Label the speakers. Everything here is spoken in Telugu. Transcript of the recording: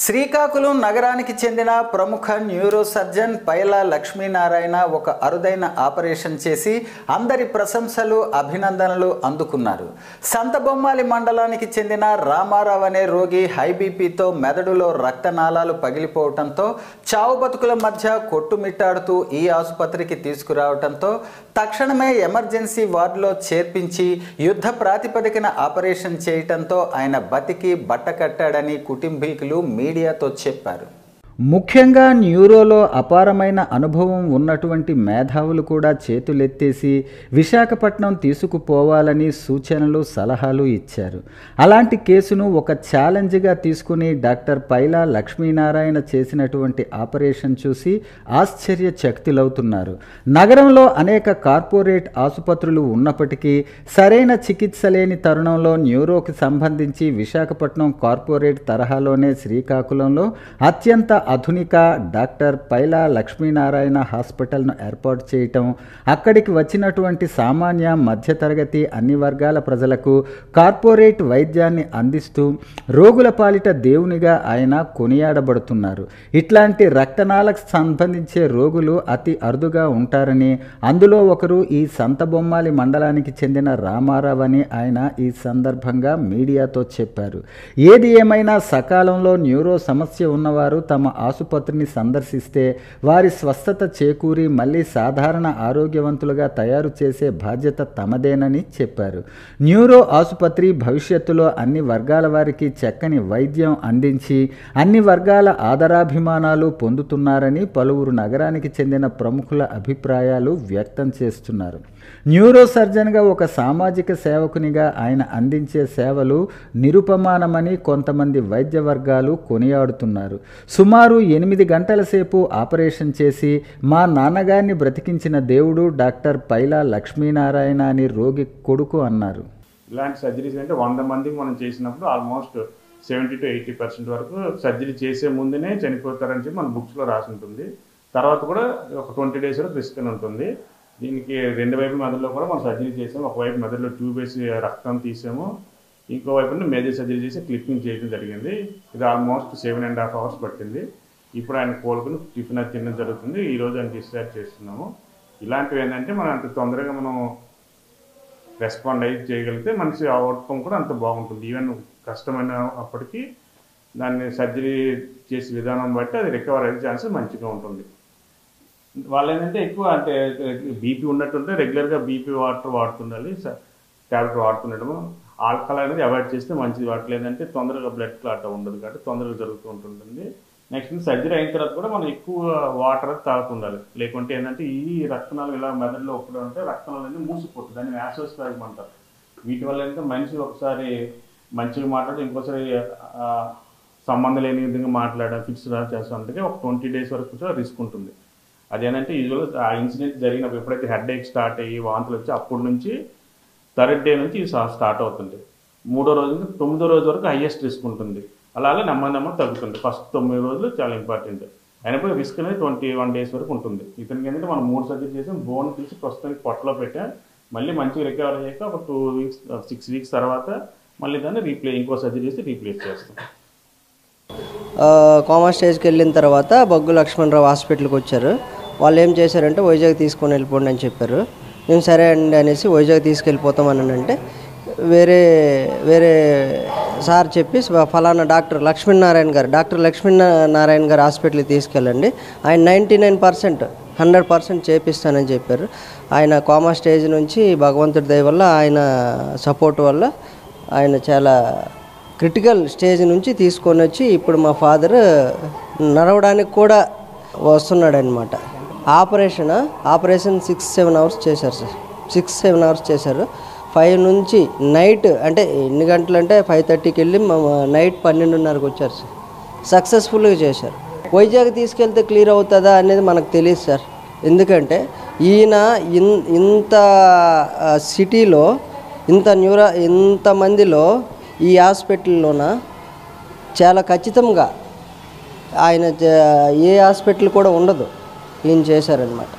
Speaker 1: శ్రీకాకుళం నగరానికి చెందిన ప్రముఖ న్యూరో సర్జన్ పైలా లక్ష్మీనారాయణ ఒక అరుదైన ఆపరేషన్ చేసి అందరి ప్రశంసలు అభినందనలు అందుకున్నారు. సంతబొమ్మాలి మండలానికి చెందిన రామారావు అనే రోగి హై బీపీతో మెదడులో రక్తనాళాలు పగిలిపోవడంతో చావు బతుకుల మధ్య కొట్టుమిట్టాడుతూ ఈ ఆసుపత్రికి తీసుకురావడంతో తక్షణమే ఎమర్జెన్సీ వార్డులో చేర్పించి యుద్ధ ప్రాతిపదికన ఆపరేషన్ చేయడంతో ఆయన బతికి బట్టకట్టాడని కుటుంబీకులు మీడియాతో చెప్పారు. ముఖ్యంగా న్యూరోలో అపారమైన అనుభవం ఉన్నటువంటి మేధావులు కూడా చేతులెత్తేసి విశాఖపట్నం తీసుకుపోవాలని సూచనలు సలహాలు ఇచ్చారు. అలాంటి కేసును ఒక ఛాలెంజ్గా తీసుకుని డాక్టర్ పైలా లక్ష్మీనారాయణ చేసినటువంటి ఆపరేషన్ చూసి ఆశ్చర్యచకితులవుతున్నారు. నగరంలో అనేక కార్పొరేట్ ఆసుపత్రులు ఉన్నప్పటికీ సరైన చికిత్స లేని తరుణంలో న్యూరోకి సంబంధించి విశాఖపట్నం కార్పొరేట్ తరహాలోనే శ్రీకాకుళంలో అత్యంత ఆధునిక డాక్టర్ పైలా లక్ష్మీనారాయణ హాస్పిటల్ను ఏర్పాటు చేయటం, అక్కడికి వచ్చినటువంటి సామాన్య మధ్యతరగతి అన్ని వర్గాల ప్రజలకు కార్పొరేట్ వైద్యాన్ని అందిస్తూ రోగుల పాలిట దేవునిగా ఆయన కొనియాడబడుతున్నారు. ఇట్లాంటి రక్తనాళకు సంబంధించే రోగులు అతి అరుదుగా ఉంటారని, అందులో ఒకరు ఈ సంతబొమ్మాలి మండలానికి చెందిన రామారావు అని ఆయన ఈ సందర్భంగా మీడియాతో చెప్పారు. ఏది ఏమైనా సకాలంలో న్యూరో సమస్య ఉన్నవారు తమ ఆసుపత్రిని సందర్శిస్తే వారి స్వస్థత చేకూరి మళ్ళీ సాధారణ ఆరోగ్యవంతులుగా తయారు చేసే బాధ్యత తమదేనని చెప్పారు. న్యూరో ఆసుపత్రి భవిష్యత్తులో అన్ని వర్గాల వారికి చక్కని వైద్యం అందించి అన్ని వర్గాల ఆదరాభిమానాలు పొందుతున్నారని పలువురు నగరానికి చెందిన ప్రముఖుల అభిప్రాయాలు వ్యక్తం చేస్తున్నారు. న్యూరో సర్జన్గా ఒక సామాజిక సేవకునిగా ఆయన అందించే సేవలు నిరుపమానమని కొంతమంది వైద్య వర్గాలు కొనియాడుతున్నారు. సుమారు 8 గంటల సేపు ఆపరేషన్ చేసి మా నాన్నగారిని బ్రతికించిన దేవుడు డాక్టర్ పైలా లక్ష్మీనారాయణ అని రోగి కొడుకు అన్నారు.
Speaker 2: ఇలాంటి సర్జరీస్ అంటే 100 మందికి మనం చేసినప్పుడు ఆల్మోస్ట్ 70 to 80% వరకు సర్జరీ చేసే ముందునే చనిపోతారని చెప్పి మన బుక్స్లో రాసి ఉంటుంది. తర్వాత కూడా ఒక 20 days వరకు రిస్క్ అని ఉంటుంది. దీనికి 2 వైపుల మెదడులో కూడా మనం సర్జరీ చేసాము. ఒకవైపు మెదడులో ట్యూబ్ వేసి రక్తం తీసాము, ఇంకో వైపున మేజర్ సర్జరీ చేసి క్లిప్పింగ్ చేయడం జరిగింది. ఇది ఆల్మోస్ట్ 7.5 hours పట్టింది. ఇప్పుడు ఆయన కోలుకుని టిఫిన్ అది తినడం జరుగుతుంది. ఈరోజు ఆయన డిశ్చార్జ్ చేస్తున్నాము. ఇలాంటివి ఏంటంటే మనం అంత తొందరగా మనం రెస్పాండ్ అయ్యి చేయగలిగితే మనిషి అవుట్కమ్ కూడా అంత బాగుంటుంది. ఈవెన్ కష్టమైన అప్పటికీ దాన్ని సర్జరీ చేసే విధానం బట్టి అది రికవర్ అయ్యే ఛాన్సెస్ మంచిగా ఉంటుంది. వాళ్ళు ఏంటంటే ఎక్కువ అంటే బీపీ ఉన్నట్టుంటే రెగ్యులర్గా బీపీ వాటర్ వాడుతుండాలి, ట్యాబ్లెట్ వాడుతుండటము. ఆల్కహాల్ అనేది అవాయిడ్ చేస్తే మంచిది. వాడలేదంటే తొందరగా బ్లడ్ క్లాట్ ఉండదు కాబట్టి తొందరగా జరుగుతూ ఉంటుంది. నెక్స్ట్ సర్జరీ అయిన తర్వాత కూడా మనం ఎక్కువ వాటర్ తాగుతుండాలి. లేకుంటే ఏంటంటే ఈ రక్తనాళం ఇలా మెదడులో ఒకటి ఉంటే రక్తనాళం అనేది మూసిపోతుంది. దాన్ని వ్యాసోస్పాజం అంటారు. వీటి వల్ల ఏంటంటే మనిషి ఒకసారి మంచిగా మాట్లాడి ఇంకోసారి సంబంధం లేని విధంగా మాట్లాడడం ఫిక్స్ చేస్తూ ఉంటే ఒక 20 days వరకు కూడా రిస్క్ ఉంటుంది. అదేంటంటే యూజువల్గా ఆ ఇన్సిడెంట్ జరిగినప్పుడు ఎప్పుడైతే హెడ్ ఏక్ స్టార్ట్ అయ్యి వాంతులు వచ్చి అప్పటి నుంచి 3rd day నుంచి స్టార్ట్ అవుతుంది. 3వ రోజు నుంచి 9వ రోజు వరకు హైయెస్ట్ రిస్క్ ఉంటుంది. అలాగే నెమ్మది తగ్గుతుంది. ఫస్ట్ 9 రోజులు చాలా ఇంపార్టెంట్. అయినప్పుడు రిస్క్ అనేది 21 days వరకు ఉంటుంది. ఇతనికి ఏంటంటే మనం 3 సర్జరీ చేసి బోన్ తీసి ప్రస్తుతానికి పొట్టలో పెట్టాం. మళ్ళీ మంచిగా రికవర్ అయ్యాక ఒక 2 weeks 6 weeks తర్వాత మళ్ళీ దాన్ని ఇంకో సర్జరీ చేసి రీప్లేస్ చేస్తాం.
Speaker 3: కోమా స్టేజ్కి వెళ్ళిన తర్వాత బొగ్గు లక్ష్మణరావు హాస్పిటల్కి వచ్చారు. వాళ్ళు ఏం చేశారంటే వైజాగ్ తీసుకొని వెళ్ళిపోండి అని చెప్పారు. నేను సరే అండి అనేసి వైజాగ్ తీసుకెళ్ళిపోతామని అంటే వేరే సార్ చెప్పి ఫలానా డాక్టర్ లక్ష్మీనారాయణ గారు హాస్పిటల్కి తీసుకెళ్ళండి, ఆయన 99% 100% చేపిస్తానని చెప్పారు. ఆయన కోమా స్టేజ్ నుంచి భగవంతుడి దయ వల్ల ఆయన సపోర్ట్ వల్ల ఆయన చాలా క్రిటికల్ స్టేజ్ నుంచి తీసుకొని వచ్చి ఇప్పుడు మా ఫాదర్ నడవడానికి కూడా వస్తున్నాడనమాట. ఆపరేషన్ 6-7 hours చేశారు సార్. 6-7 hours చేశారు. 5 నుంచి నైట్ అంటే ఎన్ని గంటలు అంటే 5:30కి వెళ్ళి నైట్ 12:30కి వచ్చారు సార్. సక్సెస్ఫుల్గా చేశారు. వైజాగ్ తీసుకెళ్తే క్లియర్ అవుతుందా అనేది మనకు తెలియదు సార్. ఎందుకంటే ఈయన ఇంత సిటీలో ఇంతమందిలో ఈ హాస్పిటల్లోన చాలా ఖచ్చితంగా ఆయన ఏ హాస్పిటల్ కూడా ఉండదు ఈయన చేశారనమాట.